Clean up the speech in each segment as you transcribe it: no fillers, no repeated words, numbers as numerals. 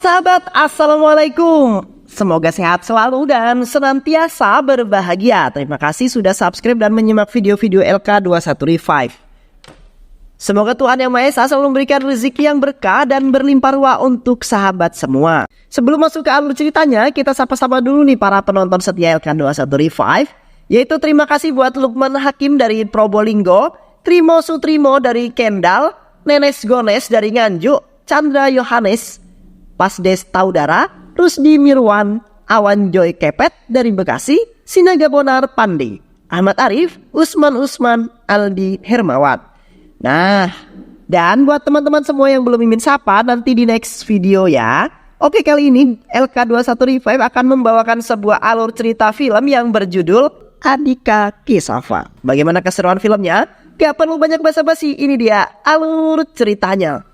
Sahabat, assalamualaikum. Semoga sehat selalu dan senantiasa berbahagia. Terima kasih sudah subscribe dan menyimak video-video LK21 Revive. Semoga Tuhan Yang Maha Esa selalu memberikan rezeki yang berkah dan berlimpah ruah untuk sahabat semua. Sebelum masuk ke alur ceritanya, kita sapa-sapa dulu nih para penonton setia LK21 Revive. Yaitu terima kasih buat Lukman Hakim dari Probolinggo, Trimo Sutrimo dari Kendal, Nenes Gones dari Nganjuk, Chandra Yohanes, Pasdes Taudara, Rusdi Mirwan, Awan Joy Kepet dari Bekasi, Sinaga Bonar Pandi, Ahmad Arif, Usman, Aldi Hermawat. Nah, dan buat teman-teman semua yang belum mimin sapa, nanti di next video ya. Oke, kali ini LK21 Revive akan membawakan sebuah alur cerita film yang berjudul Adika Kesavan. Bagaimana keseruan filmnya? Gak perlu banyak basa-basi, ini dia alur ceritanya.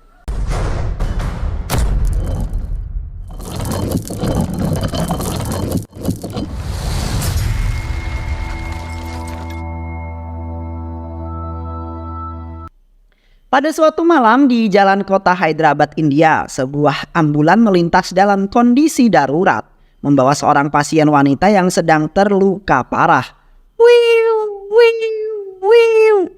Pada suatu malam di jalan kota Hyderabad, India, sebuah ambulan melintas dalam kondisi darurat, membawa seorang pasien wanita yang sedang terluka parah.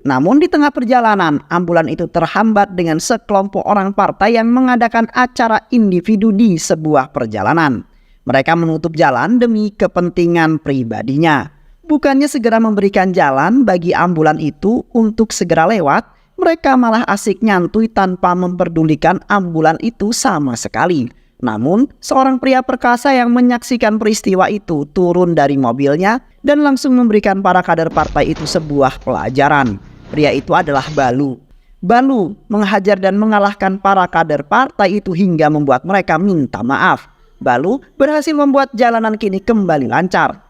Namun di tengah perjalanan, ambulan itu terhambat dengan sekelompok orang partai yang mengadakan acara individu di sebuah perjalanan. Mereka menutup jalan demi kepentingan pribadinya. Bukannya segera memberikan jalan bagi ambulan itu untuk segera lewat, mereka malah asik nyantui tanpa memperdulikan ambulan itu sama sekali. Namun, seorang pria perkasa yang menyaksikan peristiwa itu turun dari mobilnya dan langsung memberikan para kader partai itu sebuah pelajaran. Pria itu adalah Balu. Balu menghajar dan mengalahkan para kader partai itu hingga membuat mereka minta maaf. Balu berhasil membuat jalanan kini kembali lancar.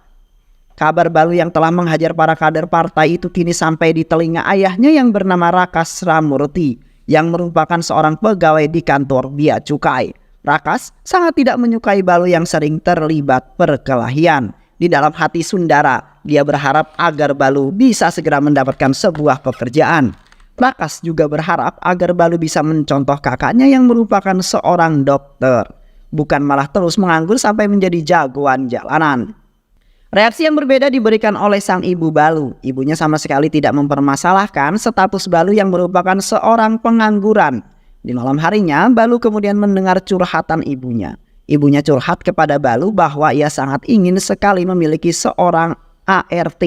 Kabar Balu yang telah menghajar para kader partai itu kini sampai di telinga ayahnya yang bernama Rakas Ramurti, yang merupakan seorang pegawai di kantor Bea Cukai. Rakas sangat tidak menyukai Balu yang sering terlibat perkelahian. Di dalam hati Sundara, dia berharap agar Balu bisa segera mendapatkan sebuah pekerjaan. Rakas juga berharap agar Balu bisa mencontoh kakaknya yang merupakan seorang dokter, bukan malah terus menganggur sampai menjadi jagoan jalanan. Reaksi yang berbeda diberikan oleh sang ibu Balu. Ibunya sama sekali tidak mempermasalahkan status Balu yang merupakan seorang pengangguran. Di malam harinya, Balu kemudian mendengar curhatan ibunya. Ibunya curhat kepada Balu bahwa ia sangat ingin sekali memiliki seorang ART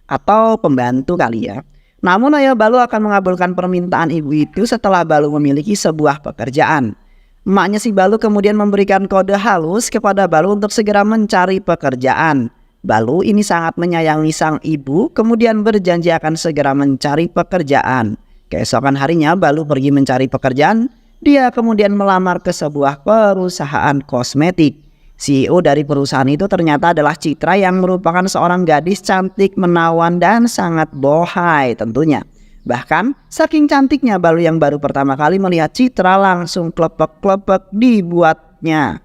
atau pembantu kali ya. Namun ayah Balu akan mengabulkan permintaan ibu itu setelah Balu memiliki sebuah pekerjaan. Emaknya si Balu kemudian memberikan kode halus kepada Balu untuk segera mencari pekerjaan. Balu ini sangat menyayangi sang ibu, kemudian berjanji akan segera mencari pekerjaan. Keesokan harinya Balu pergi mencari pekerjaan. Dia kemudian melamar ke sebuah perusahaan kosmetik. CEO dari perusahaan itu ternyata adalah Citra yang merupakan seorang gadis cantik, menawan dan sangat bohai tentunya. Bahkan saking cantiknya Balu yang baru pertama kali melihat Citra langsung klepek-klepek dibuatnya.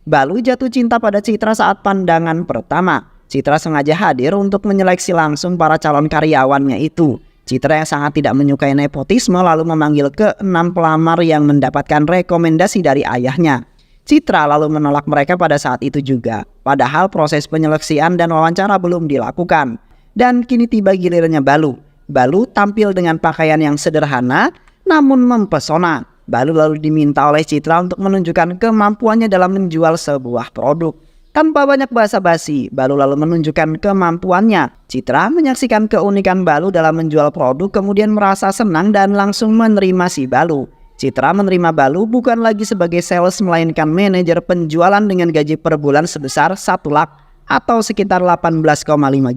Balu jatuh cinta pada Citra saat pandangan pertama. Citra sengaja hadir untuk menyeleksi langsung para calon karyawannya itu. Citra yang sangat tidak menyukai nepotisme lalu memanggil ke-6 pelamar yang mendapatkan rekomendasi dari ayahnya. Citra lalu menolak mereka pada saat itu juga. Padahal proses penyeleksian dan wawancara belum dilakukan. Dan kini tiba gilirannya Balu. Balu tampil dengan pakaian yang sederhana namun mempesona. Balu lalu diminta oleh Citra untuk menunjukkan kemampuannya dalam menjual sebuah produk. Tanpa banyak basa-basi, Balu lalu menunjukkan kemampuannya. Citra menyaksikan keunikan Balu dalam menjual produk, kemudian merasa senang dan langsung menerima si Balu. Citra menerima Balu bukan lagi sebagai sales, melainkan manajer penjualan dengan gaji per bulan sebesar 1 lakh atau sekitar 18,5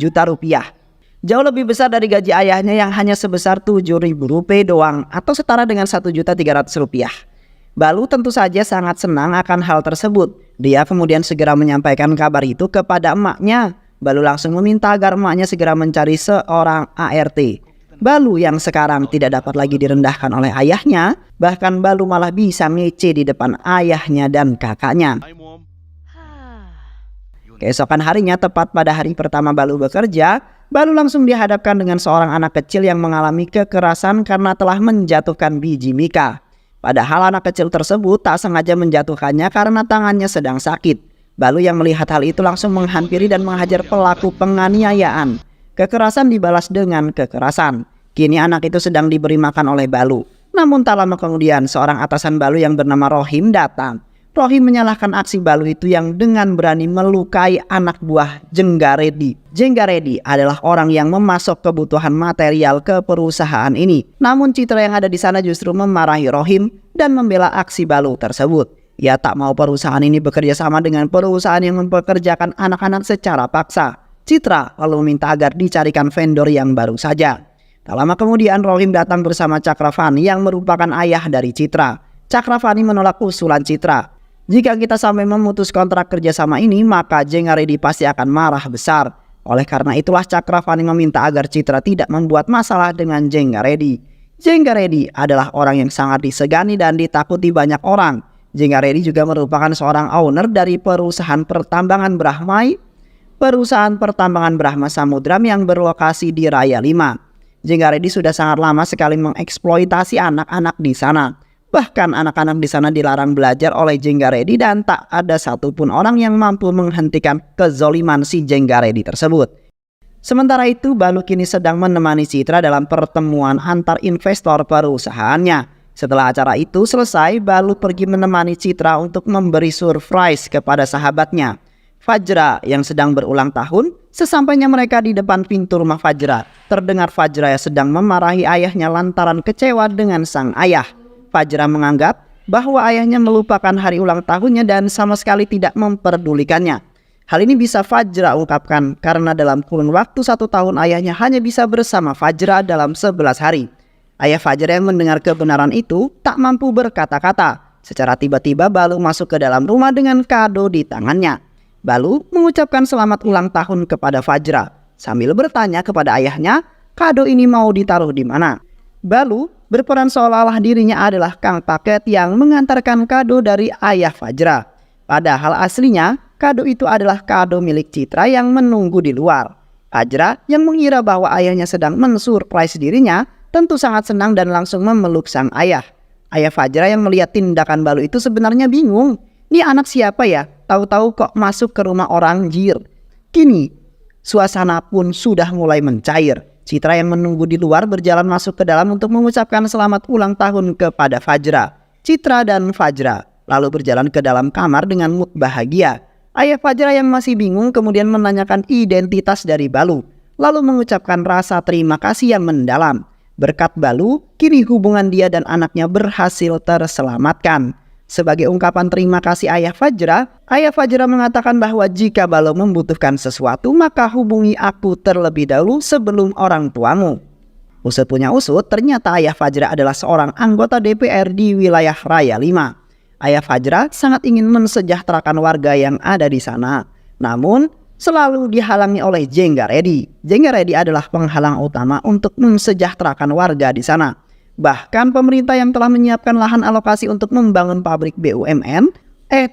juta rupiah. Jauh lebih besar dari gaji ayahnya yang hanya sebesar 7.000 rupiah doang atau setara dengan 1.300.000 rupiah. Balu tentu saja sangat senang akan hal tersebut. Dia kemudian segera menyampaikan kabar itu kepada emaknya. Balu langsung meminta agar emaknya segera mencari seorang ART. Balu yang sekarang tidak dapat lagi direndahkan oleh ayahnya, bahkan Balu malah bisa ngece di depan ayahnya dan kakaknya. Keesokan harinya, tepat pada hari pertama Balu bekerja, Balu langsung dihadapkan dengan seorang anak kecil yang mengalami kekerasan karena telah menjatuhkan biji mika. Padahal anak kecil tersebut tak sengaja menjatuhkannya karena tangannya sedang sakit. Balu yang melihat hal itu langsung menghampiri dan menghajar pelaku penganiayaan. Kekerasan dibalas dengan kekerasan. Kini anak itu sedang diberi makan oleh Balu. Namun tak lama kemudian seorang atasan Balu yang bernama Rohim datang. Rohim menyalahkan aksi Balu itu yang dengan berani melukai anak buah Jenggaredi. Jenggaredi adalah orang yang memasok kebutuhan material ke perusahaan ini. Namun Citra yang ada di sana justru memarahi Rohim dan membela aksi Balu tersebut. Ia tak mau perusahaan ini bekerja sama dengan perusahaan yang mempekerjakan anak-anak secara paksa. Citra lalu meminta agar dicarikan vendor yang baru saja. Tak lama kemudian Rohim datang bersama Cakravani yang merupakan ayah dari Citra. Cakravani menolak usulan Citra. Jika kita sampai memutus kontrak kerjasama ini, maka Jenggaredi pasti akan marah besar. Oleh karena itulah Cakravani meminta agar Citra tidak membuat masalah dengan Jenggaredi. Jenggaredi adalah orang yang sangat disegani dan ditakuti banyak orang. Jenggaredi juga merupakan seorang owner dari perusahaan pertambangan Brahmai, perusahaan pertambangan Brahma Samudram yang berlokasi di Raya 5. Jenggaredi sudah sangat lama sekali mengeksploitasi anak-anak di sana. Bahkan anak-anak di sana dilarang belajar oleh Jenggaredi dan tak ada satupun orang yang mampu menghentikan kezoliman si Jenggaredi tersebut. Sementara itu, Balu kini sedang menemani Citra dalam pertemuan antar investor perusahaannya. Setelah acara itu selesai, Balu pergi menemani Citra untuk memberi surprise kepada sahabatnya, Fajra, yang sedang berulang tahun. Sesampainya mereka di depan pintu rumah Fajra, terdengar Fajra yang sedang memarahi ayahnya lantaran kecewa dengan sang ayah. Fajra menganggap bahwa ayahnya melupakan hari ulang tahunnya dan sama sekali tidak memperdulikannya. Hal ini bisa Fajra ungkapkan karena dalam kurun waktu 1 tahun ayahnya hanya bisa bersama Fajra dalam 11 hari. Ayah Fajra yang mendengar kebenaran itu tak mampu berkata-kata. Secara tiba-tiba Balu masuk ke dalam rumah dengan kado di tangannya. Balu mengucapkan selamat ulang tahun kepada Fajra sambil bertanya kepada ayahnya, kado ini mau ditaruh di mana? Balu berperan seolah-olah dirinya adalah kang paket yang mengantarkan kado dari ayah Fajra. Padahal aslinya kado itu adalah kado milik Citra yang menunggu di luar. Fajra yang mengira bahwa ayahnya sedang mensurprise dirinya tentu sangat senang dan langsung memeluk sang ayah. Ayah Fajra yang melihat tindakan Balu itu sebenarnya bingung. Ini anak siapa ya? Tahu-tahu kok masuk ke rumah orang jir. Kini suasana pun sudah mulai mencair. Citra yang menunggu di luar berjalan masuk ke dalam untuk mengucapkan selamat ulang tahun kepada Fajra. Citra dan Fajra lalu berjalan ke dalam kamar dengan mood bahagia. Ayah Fajra yang masih bingung kemudian menanyakan identitas dari Balu, lalu mengucapkan rasa terima kasih yang mendalam. Berkat Balu, kini hubungan dia dan anaknya berhasil terselamatkan. Sebagai ungkapan terima kasih Ayah Fajra mengatakan bahwa jika Balu membutuhkan sesuatu, maka hubungi aku terlebih dahulu sebelum orang tuamu. Usut punya usut, ternyata Ayah Fajra adalah seorang anggota DPR di wilayah Raya 5. Ayah Fajra sangat ingin mensejahterakan warga yang ada di sana. Namun, selalu dihalangi oleh Jenggaredi. Jenggaredi adalah penghalang utama untuk mensejahterakan warga di sana. Bahkan pemerintah yang telah menyiapkan lahan alokasi untuk membangun pabrik BUMN,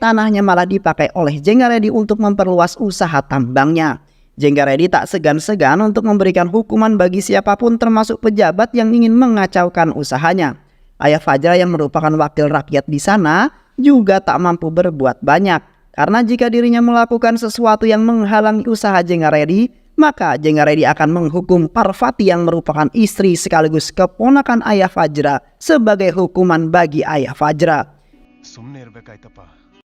tanahnya malah dipakai oleh Jenggaredi untuk memperluas usaha tambangnya. Jenggaredi tak segan-segan untuk memberikan hukuman bagi siapapun termasuk pejabat yang ingin mengacaukan usahanya. Ayah Fajra yang merupakan wakil rakyat di sana juga tak mampu berbuat banyak. Karena jika dirinya melakukan sesuatu yang menghalangi usaha Jenggaredi, maka Jenggaredi akan menghukum Parvati yang merupakan istri sekaligus keponakan Ayah Fajra sebagai hukuman bagi Ayah Fajra.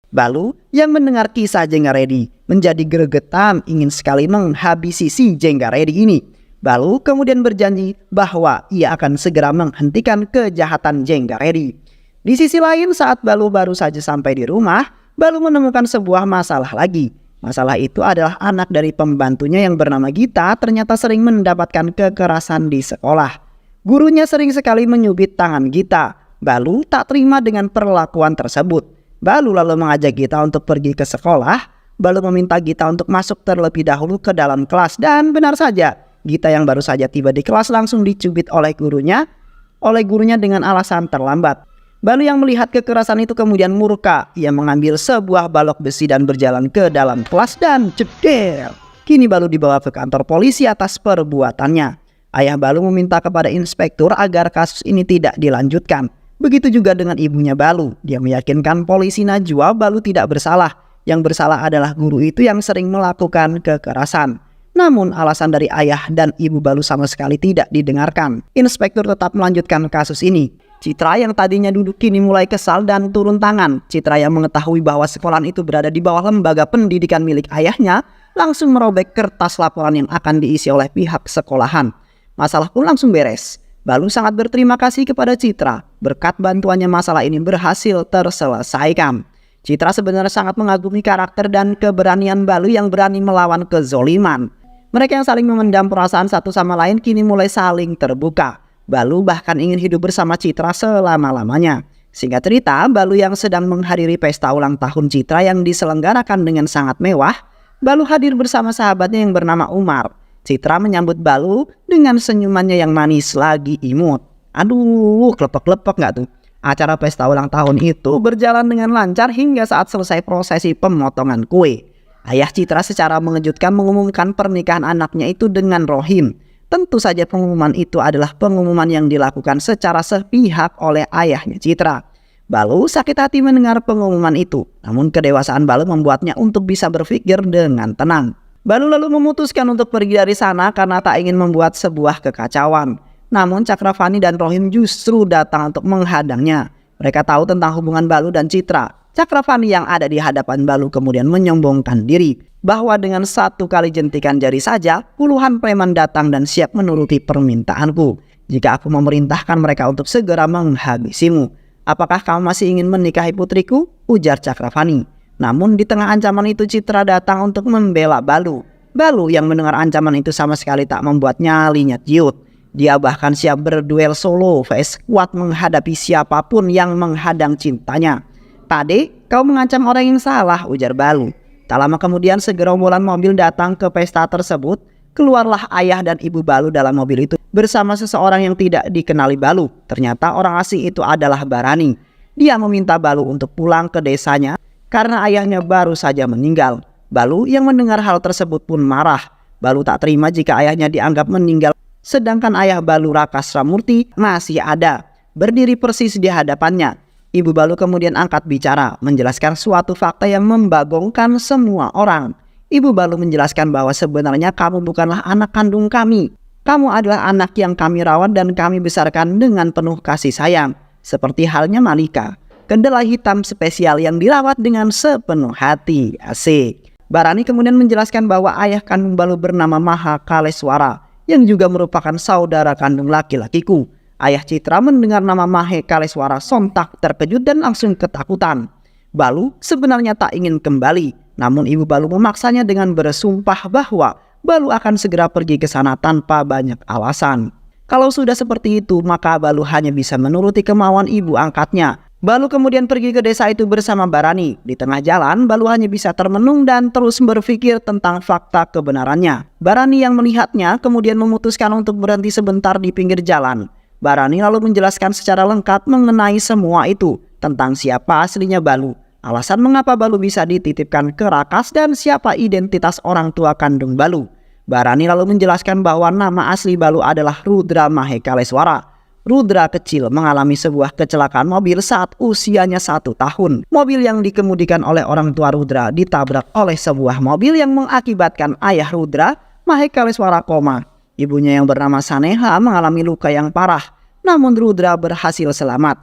Balu yang mendengar kisah Jenggaredi menjadi gregetan ingin sekali menghabisi si Jenggaredi ini. Balu kemudian berjanji bahwa ia akan segera menghentikan kejahatan Jenggaredi. Di sisi lain, saat Balu baru saja sampai di rumah, Balu menemukan sebuah masalah lagi. Masalah itu adalah anak dari pembantunya yang bernama Gita ternyata sering mendapatkan kekerasan di sekolah. Gurunya sering sekali menyubit tangan Gita. Balu tak terima dengan perlakuan tersebut. Balu lalu mengajak Gita untuk pergi ke sekolah. Balu meminta Gita untuk masuk terlebih dahulu ke dalam kelas. Dan benar saja, Gita yang baru saja tiba di kelas langsung dicubit oleh gurunya dengan alasan terlambat. Balu yang melihat kekerasan itu kemudian murka. Ia mengambil sebuah balok besi dan berjalan ke dalam kelas dan cedel. Kini Balu dibawa ke kantor polisi atas perbuatannya. Ayah Balu meminta kepada inspektur agar kasus ini tidak dilanjutkan. Begitu juga dengan ibunya Balu. Dia meyakinkan polisi Najwa Balu tidak bersalah. Yang bersalah adalah guru itu yang sering melakukan kekerasan. Namun alasan dari ayah dan ibu Balu sama sekali tidak didengarkan. Inspektur tetap melanjutkan kasus ini. Citra yang tadinya duduk kini mulai kesal dan turun tangan. Citra yang mengetahui bahwa sekolahan itu berada di bawah lembaga pendidikan milik ayahnya langsung merobek kertas laporan yang akan diisi oleh pihak sekolahan. Masalah pun langsung beres. Balu sangat berterima kasih kepada Citra. Berkat bantuannya masalah ini berhasil terselesaikan. Citra sebenarnya sangat mengagumi karakter dan keberanian Balu yang berani melawan kezoliman. Mereka yang saling memendam perasaan satu sama lain kini mulai saling terbuka. Balu bahkan ingin hidup bersama Citra selama-lamanya. Singkat cerita, Balu yang sedang menghadiri pesta ulang tahun Citra yang diselenggarakan dengan sangat mewah, Balu hadir bersama sahabatnya yang bernama Umar. Citra menyambut Balu dengan senyumannya yang manis lagi imut. Aduh, klepek-klepek gak tuh? Acara pesta ulang tahun itu berjalan dengan lancar hingga saat selesai prosesi pemotongan kue. Ayah Citra secara mengejutkan mengumumkan pernikahan anaknya itu dengan Rohim. Tentu saja pengumuman itu adalah pengumuman yang dilakukan secara sepihak oleh ayahnya Citra. Balu sakit hati mendengar pengumuman itu, namun kedewasaan Balu membuatnya untuk bisa berpikir dengan tenang. Balu lalu memutuskan untuk pergi dari sana karena tak ingin membuat sebuah kekacauan. Namun Cakravani dan Rohim justru datang untuk menghadangnya. Mereka tahu tentang hubungan Balu dan Citra. Cakravani yang ada di hadapan Balu kemudian menyombongkan diri bahwa dengan satu kali jentikan jari saja puluhan preman datang dan siap menuruti permintaanku. Jika aku memerintahkan mereka untuk segera menghabisimu, apakah kamu masih ingin menikahi putriku? Ujar Cakravani. Namun di tengah ancaman itu Citra datang untuk membela Balu. Balu yang mendengar ancaman itu sama sekali tak membuat nyalinya ciut. Dia bahkan siap berduel solo vs kuat menghadapi siapapun yang menghadang cintanya. Pade, kau mengancam orang yang salah, ujar Balu. Tak lama kemudian segerombolan mobil datang ke pesta tersebut. Keluarlah ayah dan ibu Balu dalam mobil itu bersama seseorang yang tidak dikenali Balu. Ternyata orang asing itu adalah Barani. Dia meminta Balu untuk pulang ke desanya karena ayahnya baru saja meninggal. Balu yang mendengar hal tersebut pun marah. Balu tak terima jika ayahnya dianggap meninggal, sedangkan ayah Balu Rakasramurti masih ada, berdiri persis di hadapannya. Ibu Balu kemudian angkat bicara, menjelaskan suatu fakta yang membagongkan semua orang. Ibu Balu menjelaskan bahwa sebenarnya kamu bukanlah anak kandung kami. Kamu adalah anak yang kami rawat dan kami besarkan dengan penuh kasih sayang. Seperti halnya Malika, kedelai hitam spesial yang dirawat dengan sepenuh hati. Asik. Barani kemudian menjelaskan bahwa ayah kandung Balu bernama Mahakaleswara, yang juga merupakan saudara kandung laki-lakiku. Ayah Citra mendengar nama Mahakaleswara sontak terkejut dan langsung ketakutan. Balu sebenarnya tak ingin kembali, namun ibu Balu memaksanya dengan bersumpah bahwa Balu akan segera pergi ke sana tanpa banyak alasan. Kalau sudah seperti itu, maka Balu hanya bisa menuruti kemauan ibu angkatnya. Balu kemudian pergi ke desa itu bersama Barani. Di tengah jalan, Balu hanya bisa termenung dan terus berpikir tentang fakta kebenarannya. Barani yang melihatnya kemudian memutuskan untuk berhenti sebentar di pinggir jalan. Barani lalu menjelaskan secara lengkap mengenai semua itu, tentang siapa aslinya Balu, alasan mengapa Balu bisa dititipkan ke Rakas, dan siapa identitas orang tua kandung Balu. Barani lalu menjelaskan bahwa nama asli Balu adalah Rudra Mahakaleswara. Rudra kecil mengalami sebuah kecelakaan mobil saat usianya 1 tahun. Mobil yang dikemudikan oleh orang tua Rudra ditabrak oleh sebuah mobil yang mengakibatkan ayah Rudra, Mahakaleswara, koma. Ibunya yang bernama Saneha mengalami luka yang parah, namun Rudra berhasil selamat.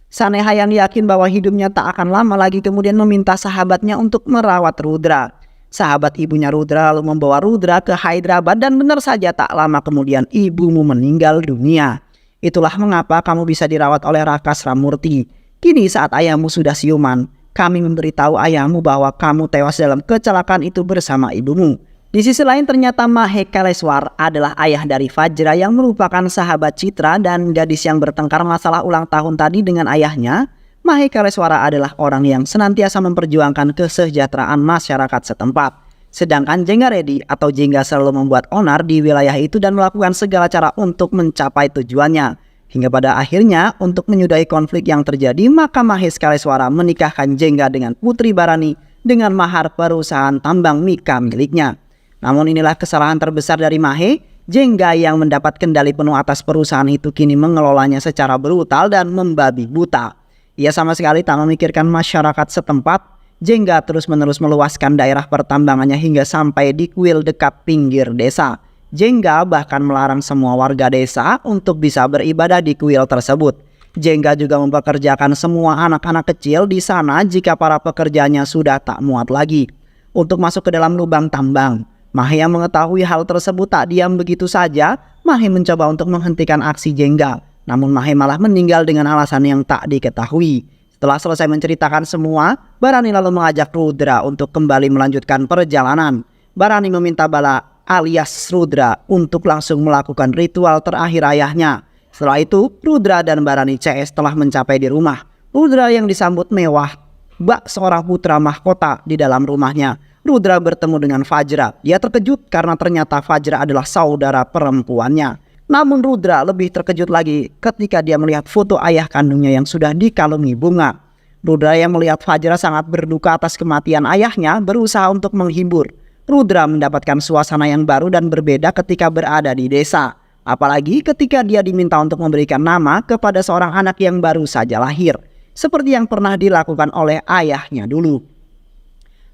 Saneha yang yakin bahwa hidupnya tak akan lama lagi kemudian meminta sahabatnya untuk merawat Rudra. Sahabat ibunya Rudra lalu membawa Rudra ke Hyderabad dan benar saja tak lama kemudian ibumu meninggal dunia. Itulah mengapa kamu bisa dirawat oleh Rakasramurti. Kini saat ayahmu sudah siuman, kami memberitahu ayahmu bahwa kamu tewas dalam kecelakaan itu bersama ibumu. Di sisi lain ternyata Mahakaleswara adalah ayah dari Fajra yang merupakan sahabat Citra dan gadis yang bertengkar masalah ulang tahun tadi dengan ayahnya. Mahakaleswara adalah orang yang senantiasa memperjuangkan kesejahteraan masyarakat setempat. Sedangkan Jenggaredi atau Jengga selalu membuat onar di wilayah itu dan melakukan segala cara untuk mencapai tujuannya. Hingga pada akhirnya untuk menyudahi konflik yang terjadi, maka Mahakaleswara menikahkan Jengga dengan Putri Barani dengan mahar perusahaan tambang Mika miliknya. Namun inilah kesalahan terbesar dari Mahe. Jengga yang mendapat kendali penuh atas perusahaan itu kini mengelolanya secara brutal dan membabi buta. Ia sama sekali tak memikirkan masyarakat setempat. Jengga terus-menerus meluaskan daerah pertambangannya hingga sampai di kuil dekat pinggir desa. Jengga bahkan melarang semua warga desa untuk bisa beribadah di kuil tersebut. Jengga juga mempekerjakan semua anak-anak kecil di sana jika para pekerjanya sudah tak muat lagi untuk masuk ke dalam lubang tambang. Mahe yang mengetahui hal tersebut tak diam begitu saja. Mahe mencoba untuk menghentikan aksi Jengga. Namun Mahe malah meninggal dengan alasan yang tak diketahui. Setelah selesai menceritakan semua, Barani lalu mengajak Rudra untuk kembali melanjutkan perjalanan. Barani meminta Bala alias Rudra untuk langsung melakukan ritual terakhir ayahnya. Setelah itu, Rudra dan Barani CS telah mencapai di rumah. Rudra yang disambut mewah bak seorang putra mahkota di dalam rumahnya. Rudra bertemu dengan Fajra. Dia terkejut karena ternyata Fajra adalah saudara perempuannya. Namun Rudra lebih terkejut lagi ketika dia melihat foto ayah kandungnya yang sudah dikalungi bunga. Rudra yang melihat Fajra sangat berduka atas kematian ayahnya berusaha untuk menghibur. Rudra mendapatkan suasana yang baru dan berbeda ketika berada di desa. Apalagi ketika dia diminta untuk memberikan nama kepada seorang anak yang baru saja lahir. Seperti yang pernah dilakukan oleh ayahnya dulu.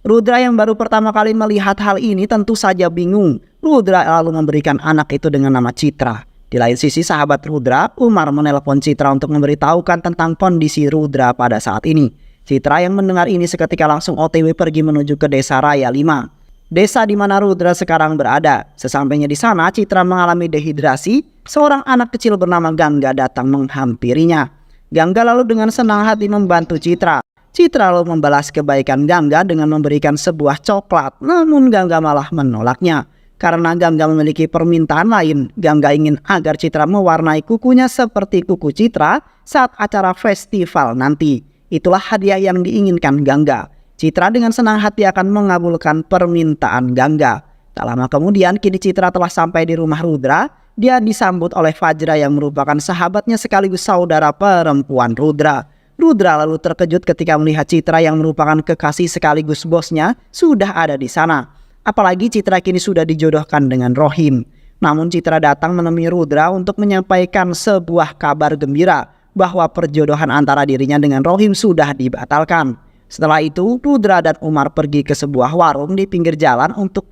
Rudra yang baru pertama kali melihat hal ini tentu saja bingung. Rudra lalu memberikan anak itu dengan nama Citra. Di lain sisi sahabat Rudra, Umar menelpon Citra untuk memberitahukan tentang kondisi Rudra pada saat ini. Citra yang mendengar ini seketika langsung OTW pergi menuju ke desa Raya 5. Desa di mana Rudra sekarang berada. Sesampainya di sana, Citra mengalami dehidrasi. Seorang anak kecil bernama Gangga datang menghampirinya. Gangga lalu dengan senang hati membantu Citra. Citra lalu membalas kebaikan Gangga dengan memberikan sebuah coklat. Namun Gangga malah menolaknya. Karena Gangga memiliki permintaan lain. Gangga ingin agar Citra mewarnai kukunya seperti kuku Citra saat acara festival nanti. Itulah hadiah yang diinginkan Gangga. Citra dengan senang hati akan mengabulkan permintaan Gangga. Tak lama kemudian kini Citra telah sampai di rumah Rudra. Dia disambut oleh Fajra yang merupakan sahabatnya sekaligus saudara perempuan Rudra. Rudra lalu terkejut ketika melihat Citra yang merupakan kekasih sekaligus bosnya sudah ada di sana. Apalagi Citra kini sudah dijodohkan dengan Rohim. Namun Citra datang menemui Rudra untuk menyampaikan sebuah kabar gembira bahwa perjodohan antara dirinya dengan Rohim sudah dibatalkan. Setelah itu Rudra dan Umar pergi ke sebuah warung di pinggir jalan untuk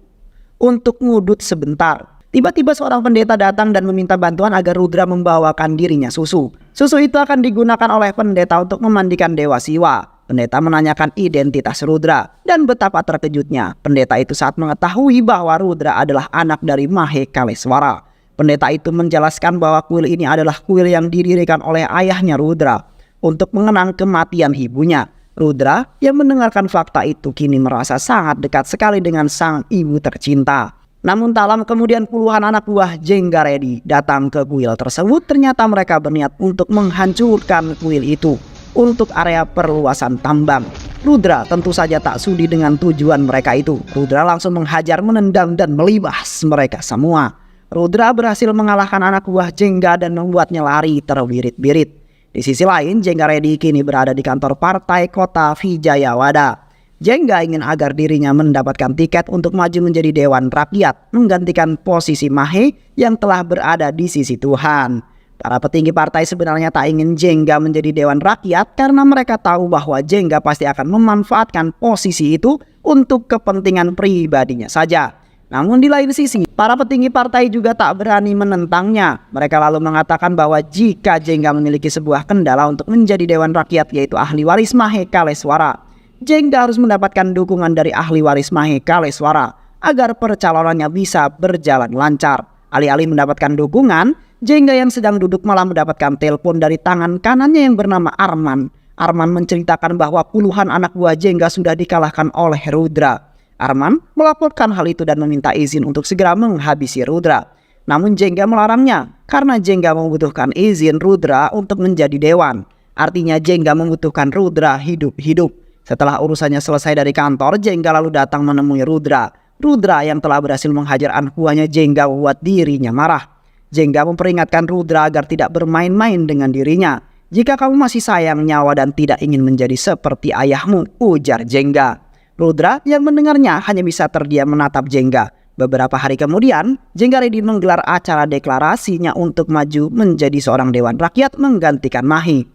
ngudut sebentar. Tiba-tiba seorang pendeta datang dan meminta bantuan agar Rudra membawakan dirinya susu. Susu itu akan digunakan oleh pendeta untuk memandikan Dewa Siwa. Pendeta menanyakan identitas Rudra dan betapa terkejutnya pendeta itu saat mengetahui bahwa Rudra adalah anak dari Mahe Kaleswara. Pendeta itu menjelaskan bahwa kuil ini adalah kuil yang didirikan oleh ayahnya Rudra untuk mengenang kematian ibunya. Rudra yang mendengarkan fakta itu kini merasa sangat dekat sekali dengan sang ibu tercinta. Namun tak lama kemudian puluhan anak buah Jenggaredi datang ke kuil tersebut. Ternyata mereka berniat untuk menghancurkan kuil itu untuk area perluasan tambang. Rudra tentu saja tak sudi dengan tujuan mereka itu. Rudra langsung menghajar, menendang dan melibas mereka semua. Rudra berhasil mengalahkan anak buah Jengga dan membuatnya lari terbirit-birit. Di sisi lain, Jenggaredi kini berada di kantor partai kota Vijayawada. Jengga ingin agar dirinya mendapatkan tiket untuk maju menjadi Dewan Rakyat, menggantikan posisi Mahe yang telah berada di sisi Tuhan. Para petinggi partai sebenarnya tak ingin Jengga menjadi Dewan Rakyat karena mereka tahu bahwa Jengga pasti akan memanfaatkan posisi itu untuk kepentingan pribadinya saja. Namun di lain sisi, para petinggi partai juga tak berani menentangnya. Mereka lalu mengatakan bahwa jika Jengga memiliki sebuah kendala untuk menjadi Dewan Rakyat, yaitu ahli waris Mahe Kaleswara, Jengga harus mendapatkan dukungan dari ahli waris Mahe Kaleswara agar percalonannya bisa berjalan lancar. Alih-alih mendapatkan dukungan, Jengga yang sedang duduk malah mendapatkan telepon dari tangan kanannya yang bernama Arman. Arman menceritakan bahwa puluhan anak buah Jengga sudah dikalahkan oleh Rudra. Arman melaporkan hal itu dan meminta izin untuk segera menghabisi Rudra. Namun Jengga melarangnya karena Jengga membutuhkan izin Rudra untuk menjadi dewan. Artinya Jengga membutuhkan Rudra hidup-hidup. Setelah urusannya selesai dari kantor, Jengga lalu datang menemui Rudra. Rudra yang telah berhasil menghajar anak buahnya Jengga membuat dirinya marah. Jengga memperingatkan Rudra agar tidak bermain-main dengan dirinya. Jika kamu masih sayang nyawa dan tidak ingin menjadi seperti ayahmu, ujar Jengga. Rudra yang mendengarnya hanya bisa terdiam menatap Jengga. Beberapa hari kemudian, Jengga Reddy menggelar acara deklarasinya untuk maju menjadi seorang Dewan Rakyat menggantikan Mahi.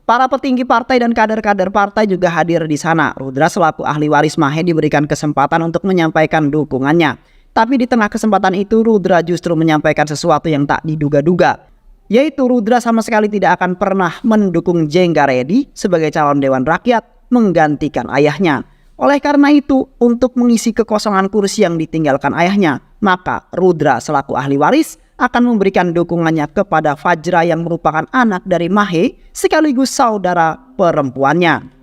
Para petinggi partai dan kader-kader partai juga hadir di sana. Rudra selaku ahli waris Mahi diberikan kesempatan untuk menyampaikan dukungannya. Tapi di tengah kesempatan itu Rudra justru menyampaikan sesuatu yang tak diduga-duga. Yaitu Rudra sama sekali tidak akan pernah mendukung Jengga Reddy sebagai calon Dewan Rakyat menggantikan ayahnya. Oleh karena itu, untuk mengisi kekosongan kursi yang ditinggalkan ayahnya, maka Rudra selaku ahli waris akan memberikan dukungannya kepada Fajra yang merupakan anak dari Mahe sekaligus saudara perempuannya.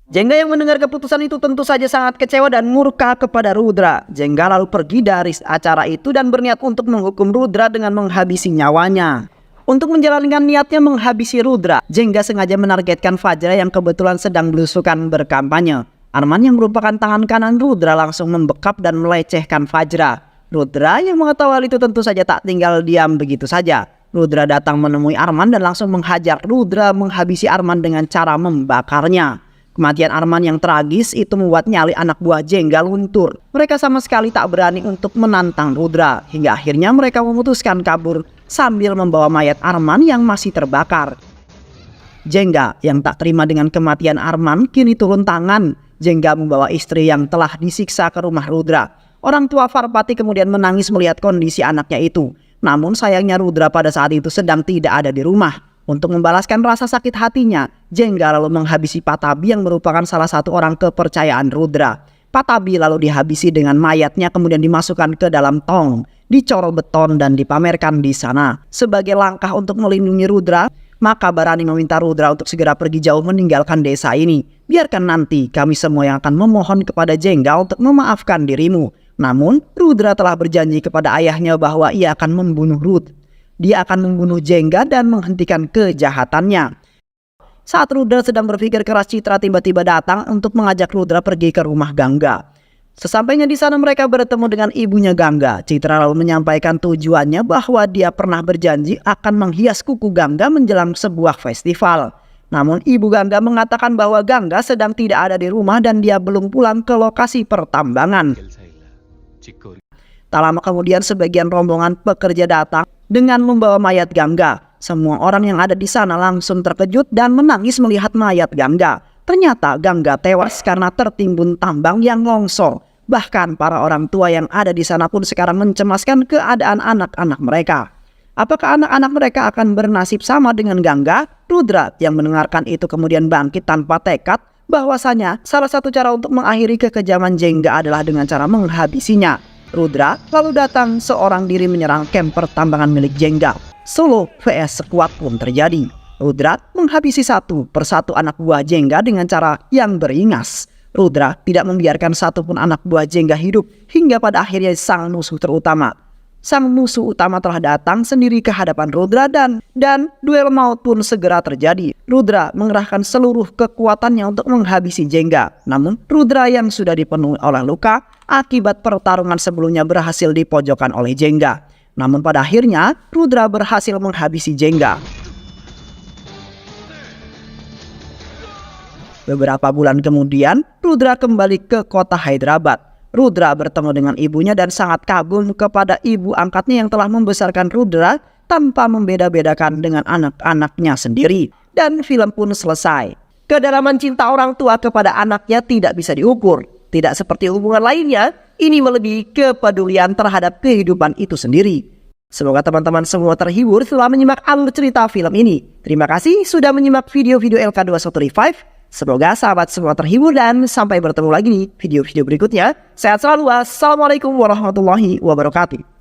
Jengga yang mendengar keputusan itu tentu saja sangat kecewa dan murka kepada Rudra. Jengga lalu pergi dari acara itu dan berniat untuk menghukum Rudra dengan menghabisi nyawanya. Untuk menjalankan niatnya menghabisi Rudra, Jengga sengaja menargetkan Fajra yang kebetulan sedang belusukan berkampanye. Arman yang merupakan tangan kanan Rudra langsung membekap dan melecehkan Fajra. Rudra yang mengetahui hal itu tentu saja tak tinggal diam begitu saja. Rudra datang menemui Arman dan langsung menghajar Rudra menghabisi Arman dengan cara membakarnya. Kematian Arman yang tragis itu membuat nyali anak buah Jengga luntur. Mereka sama sekali tak berani untuk menantang Rudra. Hingga akhirnya mereka memutuskan kabur sambil membawa mayat Arman yang masih terbakar. Jengga yang tak terima dengan kematian Arman kini turun tangan. Jengga membawa istri yang telah disiksa ke rumah Rudra. Orang tua Farpati kemudian menangis melihat kondisi anaknya itu. Namun sayangnya Rudra pada saat itu sedang tidak ada di rumah. Untuk membalaskan rasa sakit hatinya, Jengga lalu menghabisi Patabi yang merupakan salah satu orang kepercayaan Rudra. Patabi lalu dihabisi dengan mayatnya kemudian dimasukkan ke dalam tong, dicorol beton dan dipamerkan di sana. Sebagai langkah untuk melindungi Rudra, maka Barani meminta Rudra untuk segera pergi jauh meninggalkan desa ini. Biarkan nanti kami semua yang akan memohon kepada Jengga untuk memaafkan dirimu. Namun Rudra telah berjanji kepada ayahnya bahwa ia akan membunuh Rud. Dia akan membunuh Jengga dan menghentikan kejahatannya. Saat Rudra sedang berpikir keras, Citra tiba-tiba datang untuk mengajak Rudra pergi ke rumah Gangga. Sesampainya di sana mereka bertemu dengan ibunya Gangga. Citra lalu menyampaikan tujuannya bahwa dia pernah berjanji akan menghias kuku Gangga menjelang sebuah festival. Namun ibu Gangga mengatakan bahwa Gangga sedang tidak ada di rumah dan dia belum pulang ke lokasi pertambangan. Tak lama kemudian sebagian rombongan pekerja datang dengan membawa mayat Gangga. Semua orang yang ada di sana langsung terkejut dan menangis melihat mayat Gangga. Ternyata Gangga tewas karena tertimbun tambang yang longsor. Bahkan para orang tua yang ada di sana pun sekarang mencemaskan keadaan anak-anak mereka. Apakah anak-anak mereka akan bernasib sama dengan Gangga? Rudra yang mendengarkan itu kemudian bangkit tanpa tekad bahwasanya salah satu cara untuk mengakhiri kekejaman Jengga adalah dengan cara menghabisinya. Rudra lalu datang seorang diri menyerang kamp pertambangan milik Jengga. Solo vs sekuat pun terjadi. Rudra menghabisi satu persatu anak buah Jengga dengan cara yang beringas. Rudra tidak membiarkan satupun anak buah Jengga hidup hingga pada akhirnya sang musuh utama telah datang sendiri ke hadapan Rudra dan duel maut pun segera terjadi. Rudra mengerahkan seluruh kekuatannya untuk menghabisi Jengga. Namun Rudra yang sudah dipenuhi oleh luka akibat pertarungan sebelumnya berhasil dipojokkan oleh Jengga. Namun pada akhirnya Rudra berhasil menghabisi Jengga. Beberapa bulan kemudian Rudra kembali ke kota Hyderabad. Rudra bertemu dengan ibunya dan sangat kagum kepada ibu angkatnya yang telah membesarkan Rudra tanpa membeda-bedakan dengan anak-anaknya sendiri. Dan film pun selesai. Kedalaman cinta orang tua kepada anaknya tidak bisa diukur. Tidak seperti hubungan lainnya, ini melebihi kepedulian terhadap kehidupan itu sendiri. Semoga teman-teman semua terhibur setelah menyimak alur cerita film ini. Terima kasih sudah menyimak video-video LK2135. Semoga sahabat semua terhibur dan sampai bertemu lagi di video-video berikutnya. Sehat selalu. Wassalamualaikum warahmatullahi wabarakatuh.